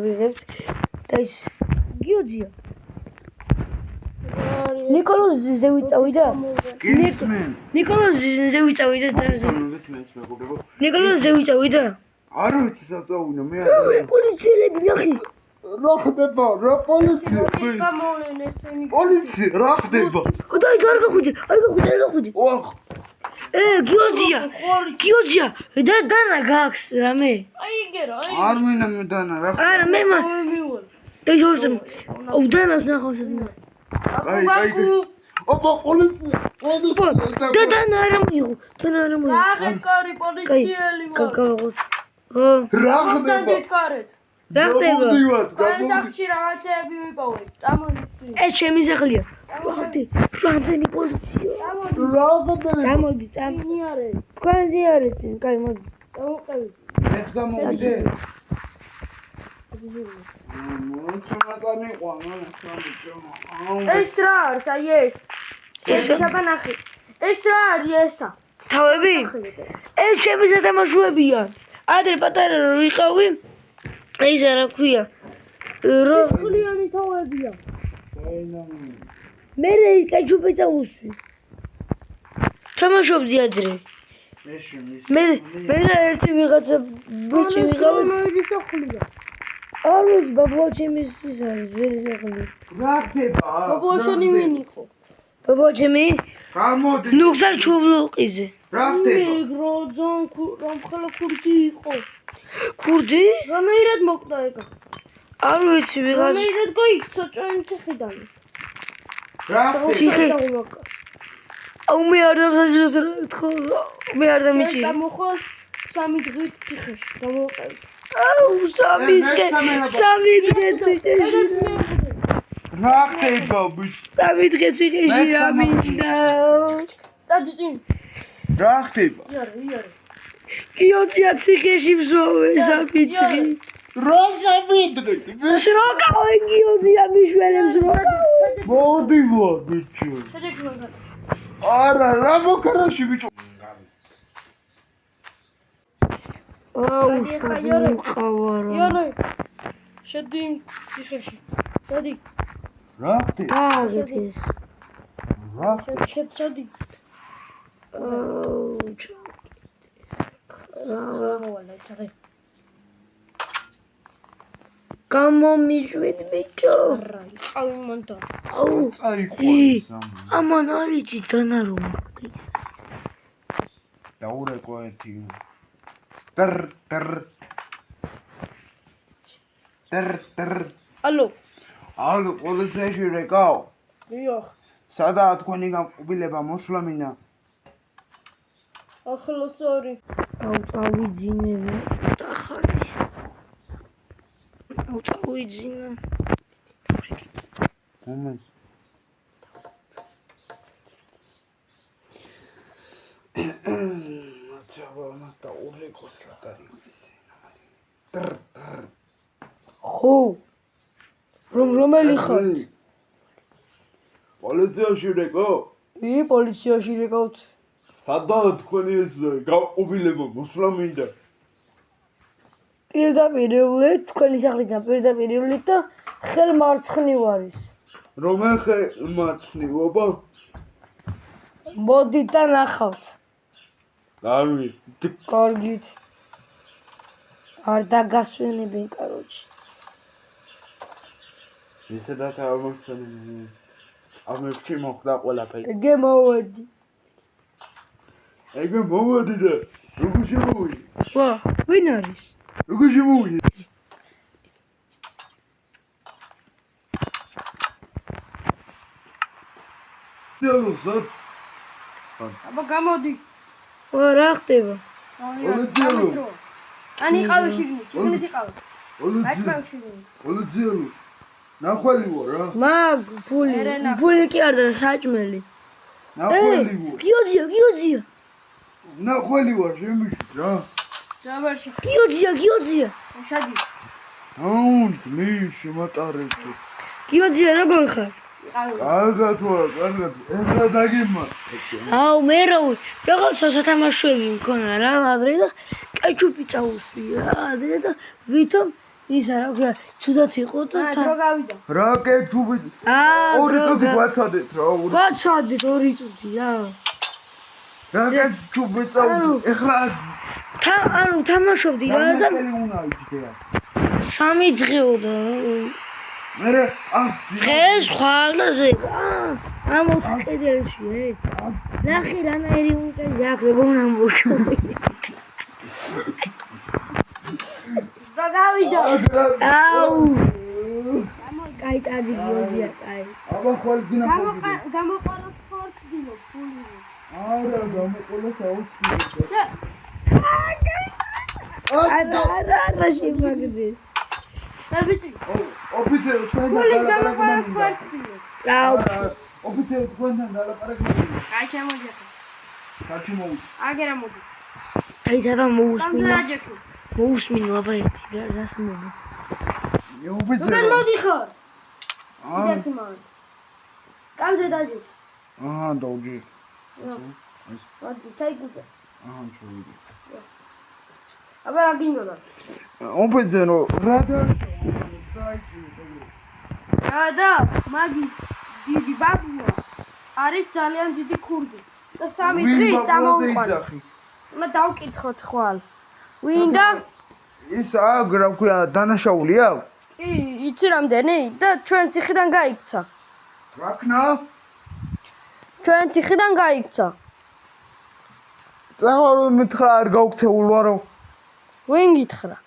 ვიღებთ და ის გიოძია ნიკოლოზზე ვიწავიდა ნიკოლოზზე ვიწავიდა ნიკოლოზზე ვიწავიდა არ ვიცი საწაუნა მე არ პოლიციელები ნახე რა ხდება რა პოლიცია პოლიცია რა ხდება და არ გახვიდი გიოძია და დანა გაქვს რამე არ მინდა მე დანა რა არა მე და ჯორს დანას ნახავს ოპა პოლიცია და დანა არ მიიღო კარი პოლიციელი რა ხდება რა ხდება განსახში რაღაცები ვიპოვე წამოდი ეს ჩემი სახლია რამდენი პოლიცია რა ხდება წამოდი თქვენ ზიარეთ კაი მოდი დავუყევი მეც გამოვიდე ეს რა არის აი ეს საბანახი ეს რა არის ესა თავები ეს ჩემი სათამაშოებია ადრე პატარა რო ვიყავი ეს რა ქვია სისხლიანი თავებია მე კაჩუპი წამოსვი თამაშობდი ადრე მე და ერთი ვიღაცა ბიჭი ვიყავი არ ვიცი ბაბუა ჩემის ის არის ვერი საყლი რა ხდება ბაბუა შენი ვინ იყო ბაბუა ჩემი გამოდი ნუგზარ ჩუბლუყიზე რა ხდება მიგრო ძონ რამხელა ქურდი იყო ქურდი რამეირად მოკდა ეგა არ ვიცი ვიღაც რამეირად გაიქცა ჭაინ ციხიდან რა ხდება აუ მე არ დამსაჯულოს რა მე არ დამიჭირი გამოხვალ 3 დღით ციხეში გამოვყევი აუ 3 დღე რა ხდება ბიჭი 3 დღე ციხეში რა მინდა დაძინ რა ხდება იარე გიოძია ციხეში მსოვე 3 დღით რა 3 დღით შროკავე გიოძია მიშველებს მოდი ბიჭი არა რა მოკრაში ბიჭო აუ შევყავარა იარე შედი ციხეში დადი რა ხდება დაგეს რა შედი აუ რა ციხე გამომიშვით ბიჭო რა იყავი მონტა აუ წაიყვანს ამან არიცი დანა რომ დაურეკო ერთი დრ ალო ალო პოლიციაში რეკავ დიახ სადაა თქვენი გამყობილება მოსვლა მინდა ახლა სწორი აუ წავიძინე დახარი აუ წავიძინე მომენტ მაცავა და ურეკო სატარი დრ ხო რომელი ხარ პოლიციაში რეკო პოლიციაში რეკავთ სადაა თქვენი ეს გამყობილება მოსვლა მინდა პირდაპირ თქვენი სახლიდან პირდაპირ და ხელმარცხნივ არის რომელ ხელმარცხნივობა მოდით და ნახავთ არ ვიცი კარგით არ დაგასვენებენ კაროჩი ისედაც არ მოსწონი ამერჩი მოხდა ყველაფერი ეგე მოვედი და როგორ შემოვიდი ვა ვინ არის როგორ შემოვიდი დიალოგ აბა გამოდი ვა რა ხდება ანი ყავი შიგნით შიგნით იყავი პოლიცია ნახველი ვარ რა მაგ ფული კი არ და საჭმელი ნახველი ვარ გიოძია ნახველი ვარ შემიშვით რა ჯაბარში გიოძია შადი აუ მე შემატარებდი გიოძია როგორ ხარ კარგად ვარ ეხლა დაგიმარ აუ მე რაღაცა სათამაშოები მქონა რა ადრე და კეჩუპი წაუსვია ადრე და ვითომ ის არა ქვია ცუდად იყო და დრო გავიდა. რაკე ჯუბი. ორი წუთი გვაცადეთ რა. ვაცადეთ 2 წუთი რა. რაკე ჯუბი წავდი. ეხლა ანუ თამაშობდი რა და უნდა იჭდე. 3 დღეო და მერე დღეს ხვალდაზე ამოწედელში ნახე რანაირი უკეთ აკრებონა მოშოვი დრო გავიდა. აუ კაი ტადი გიოზია კაი აბა ხვალ დინა გამოყარო სპორტს დილო ფული. არა გამოყოლა საუცხი. არა შემაგდეს და ვიცი. ოფიცერი თქვენ ფულის გამოყარო სპორტს დილო. აუ ოფიცერი თქვენთან დალაპარაკებდი. აი შემოიჭა. საჩუმო. აგერა მოდი. აი ზადა მოусმინო გამძაჯექი. მოусმინო აბა რას მომა ოფიცერი. უკან მოდიხარ. აა იდექი მან. გამძე დაჯექი. აჰა დაუჯი. მოდი ჩაიგუძე. აჰა ჩავიდი. აბა რა გინდოდა? ოფიცერო რადა და მაგის დიდი ბაბუა არის ძალიან დიდი ქურდი და 3 დღე წამოუყვანა. უნდა დავკითხოთ ხვალ. ვინდა? ის აგრა ქვია დანაშაული აქვს? კი, იცი რამდენი? და ჩვენ ციხიდან გაიქცა. რაკნა? ჩვენ ციხიდან გაიქცა. წავალ მითხრა არ გაუქცეულვარო. ვინ გითხრა?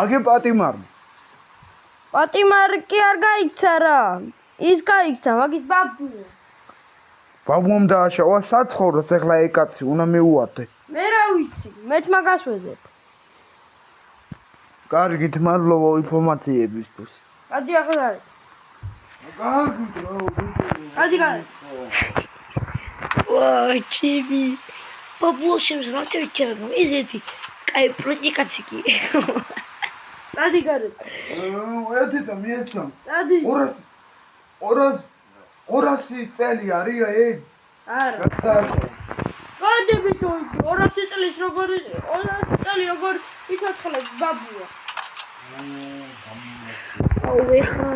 აგე პატიმარი. პატიმარი კი არ გაიქცა რა. ის გაიქცა, მაგის ბაბუა. ბაბუამ დააშავა საცხოვროს ეხლა ეკაცი უნდა მეუვადე. მე რა ვიცი, მეც მაგას ვეძებ. კარგით მადლობა ინფორმაციებისთვის. გადი ახლა გარეთ. კარგით რა გადი გარეთ. ვა ჩები ბაბუაშემს რა შეჭერა ისეთი კაი პროტიკაცი კი გადი გარეთ. ერთი და მიეცამ. გადი. 200 წელი არის ეგ. არა. გადი ბიჭო, 200 წლის როგორ 200 წელი როგორ იცოცხლებს ბაბუა. აუ ეხა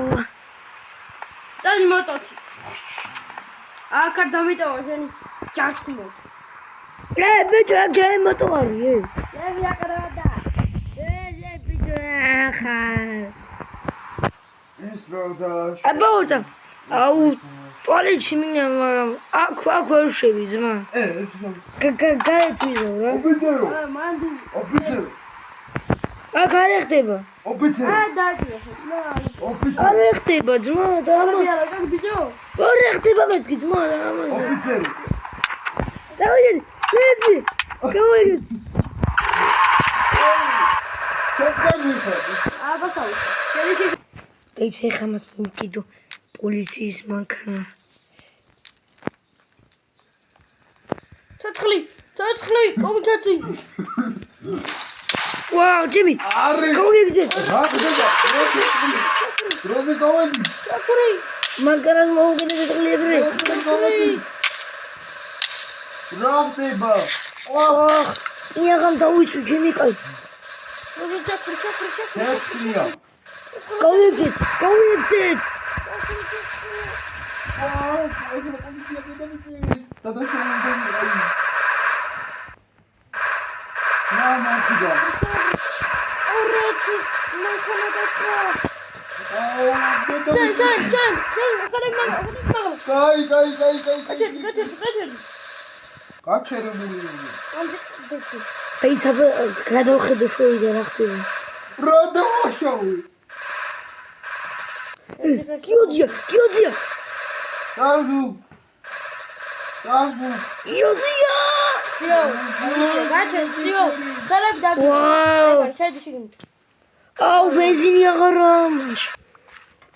წელი მოტოცი. აქ არ დამიტოვა შენი ჯაშკმო. ბიჭო აქ ჯაი მოტორი ლევი აკრადა. ბიჭო ახა ეს რა და აბაუცა აუ ტუალეტში მინდა მაგრამ აქ ვერ შევი ძმა ეს გაიფიზო რა ოფიცერო მანდი. ოფიცერო აქ არ ეხდება ოფიცერო დადი. ოფიცერო არ ეხდება ძმა და ლევი არა, გადი ბიჭო. არ ეხდება მეთქი ძმა რა ამაზე ოფიცერო დავიდი მეძი გავიგე აბა საუ. შენი ეს ეხა მას მოკიდო პოლიციის მანქანა ცოცხლი, კომიტეტი. ვაუ ჯიმი არე გავიგე რა ხდება როზე გავედი ჩაკური. მანქანას მოუგინე ძლიებრი რა ხდება ოხ იაღამ დავიწვი ჯიმი კაი როზე ჩაკური. შეჭრია გავიგე დაიცაბა გადავხედო შოიდა რა ხდება რა დავაშავე გიოძია დაზუ გიოძია ვაუ აუ ბენზინი აღარ ამაშ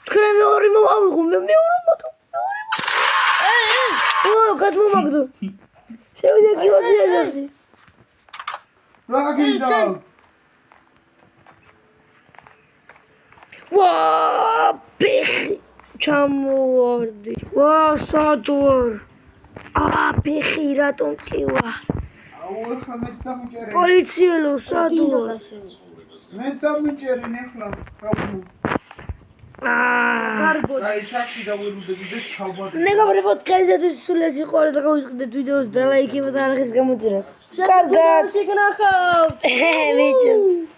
თქვენ მეორე მოვავიღო მე მეორე მოტო ვაუ გადმომაგდო შევიდე გიოძიაჟი რა გინდა ვაუ პეხი ჩამოვარდი ვაუ სადوار პეხი რატომ კივა აუ ხა მეც დამჭერე პოლიციელო სადوار მე დამიჭერი ნახლა ბაბუო გარბოც. აი საქმე დავერუდები და ჩავბადე მეგობრებო, დღეისათვის სულ ეს იყო, და გავისყიდეთ ვიდეოს და ლაიქებად არახის გამოწერა. კარგად. შეგნახავთ. მიჩემ.